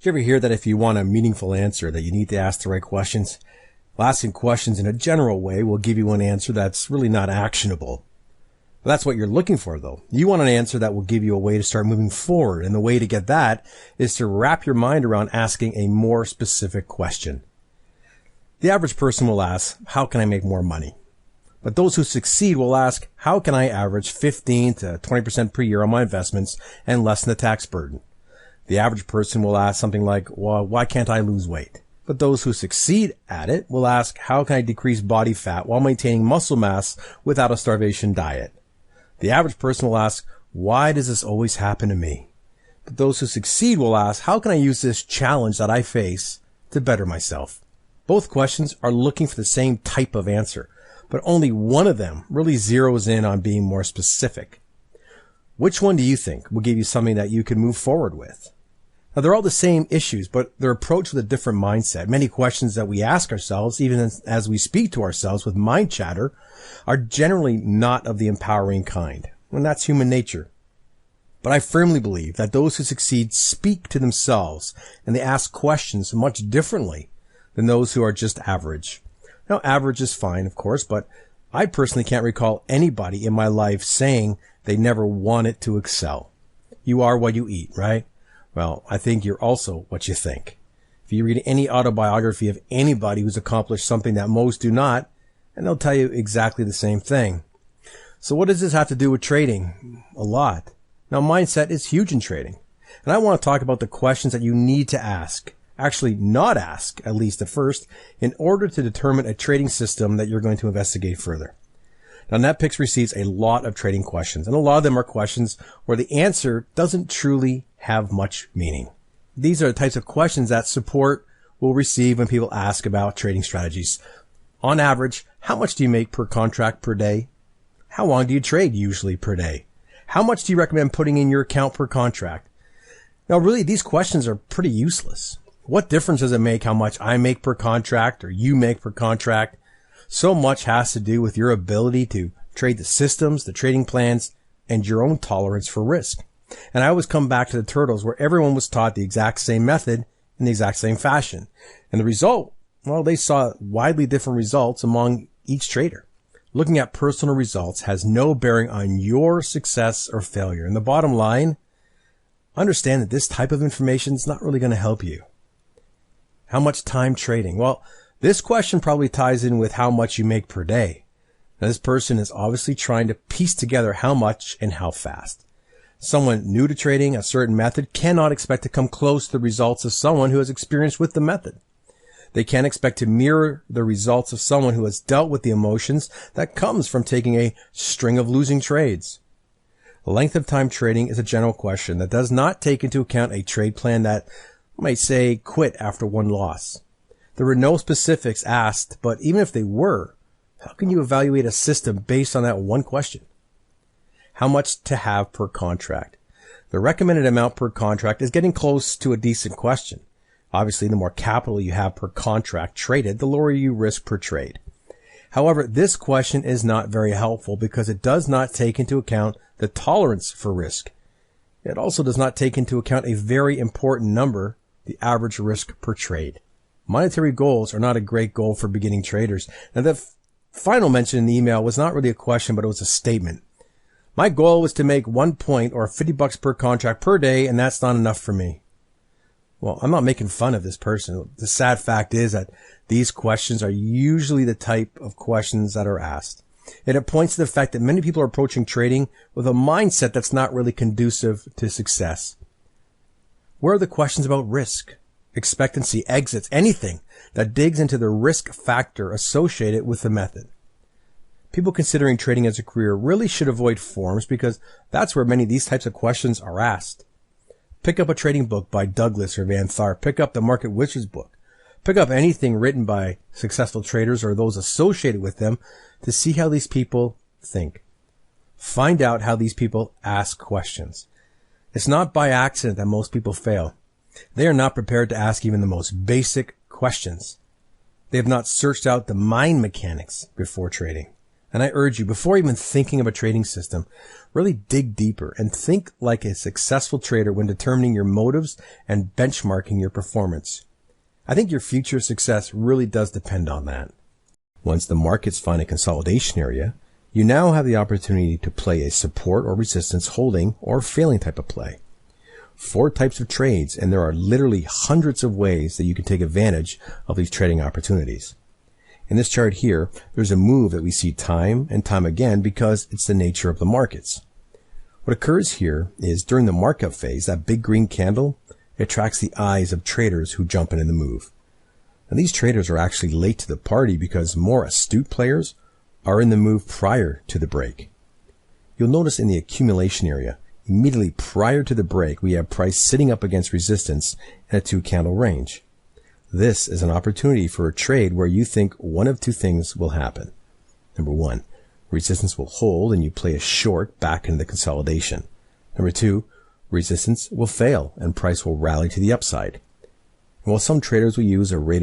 Did you ever hear that if you want a meaningful answer that you need to ask the right questions? Well, asking questions in a general way will give you an answer that's really not actionable. Well, that's what you're looking for, though. You want an answer that will give you a way to start moving forward, and the way to get that is to wrap your mind around asking a more specific question. The average person will ask, how can I make more money? But those who succeed will ask, how can I average 15 to 20% per year on my investments and lessen the tax burden? The average person will ask something like, well, why can't I lose weight? But those who succeed at it will ask, how can I decrease body fat while maintaining muscle mass without a starvation diet? The average person will ask, why does this always happen to me? But those who succeed will ask, how can I use this challenge that I face to better myself? Both questions are looking for the same type of answer, but only one of them really zeroes in on being more specific. Which one do you think will give you something that you can move forward with? Now, they're all the same issues, but they're approached with a different mindset. Many questions that we ask ourselves, even as we speak to ourselves with mind chatter, are generally not of the empowering kind. And that's human nature. But I firmly believe that those who succeed speak to themselves, and they ask questions much differently than those who are just average. Now, average is fine, of course, but I personally can't recall anybody in my life saying they never wanted to excel. You are what you eat, right? Well, I think you're also what you think. If you read any autobiography of anybody who's accomplished something that most do not, and they'll tell you exactly the same thing. So what does this have to do with trading? A lot. Now, mindset is huge in trading. And I want to talk about the questions that you need to ask. Actually, not ask, at least at first, in order to determine a trading system that you're going to investigate further. Now, NetPicks receives a lot of trading questions, and a lot of them are questions where the answer doesn't truly have much meaning. These are the types of questions that support will receive when people ask about trading strategies. On average, how much do you make per contract per day? How long do you trade usually per day? How much do you recommend putting in your account per contract? Now, really, these questions are pretty useless. What difference does it make how much I make per contract or you make per contract? So much has to do with your ability to trade the systems, the trading plans, and your own tolerance for risk. And I always come back to the turtles where everyone was taught the exact same method in the exact same fashion. And the result, well, they saw widely different results among each trader. Looking at personal results has no bearing on your success or failure. And the bottom line, understand that this type of information is not really going to help you. How much time trading? Well, this question probably ties in with how much you make per day. Now, this person is obviously trying to piece together how much and how fast. Someone new to trading a certain method cannot expect to come close to the results of someone who has experience with the method. They can't expect to mirror the results of someone who has dealt with the emotions that comes from taking a string of losing trades. The length of time trading is a general question that does not take into account a trade plan that might say quit after one loss. There were no specifics asked, but even if they were, how can you evaluate a system based on that one question? How much to have per contract? The recommended amount per contract is getting close to a decent question. Obviously, the more capital you have per contract traded, the lower you risk per trade. However, this question is not very helpful because it does not take into account the tolerance for risk. It also does not take into account a very important number, the average risk per trade. Monetary goals are not a great goal for beginning traders. Now, the final mention in the email was not really a question, but it was a statement. My goal was to make 1 point or $50 per contract per day, and that's not enough for me. Well, I'm not making fun of this person. The sad fact is that these questions are usually the type of questions that are asked. And it points to the fact that many people are approaching trading with a mindset that's not really conducive to success. Where are the questions about risk, expectancy, exits, anything that digs into the risk factor associated with the method? People considering trading as a career really should avoid forums because that's where many of these types of questions are asked. Pick up a trading book by Douglas or Van Tharp. Pick up the Market Wizards book. Pick up anything written by successful traders or those associated with them to see how these people think. Find out how these people ask questions. It's not by accident that most people fail. They are not prepared to ask even the most basic questions. They have not searched out the mind mechanics before trading. And I urge you, before even thinking of a trading system, really dig deeper and think like a successful trader when determining your motives and benchmarking your performance. I think your future success really does depend on that. Once the markets find a consolidation area, you now have the opportunity to play a support or resistance holding or failing type of play. 4 types of trades, and there are literally hundreds of ways that you can take advantage of these trading opportunities. In this chart here, there's a move that we see time and time again because it's the nature of the markets. What occurs here is during the markup phase, that big green candle attracts the eyes of traders who jump in the move. Now, these traders are actually late to the party because more astute players are in the move prior to the break. You'll notice in the accumulation area, immediately prior to the break, we have price sitting up against resistance in a 2-candle range. This is an opportunity for a trade where you think one of 2 things will happen. Number 1, resistance will hold and you play a short back into the consolidation. Number 2, resistance will fail and price will rally to the upside. And while some traders will use a rate of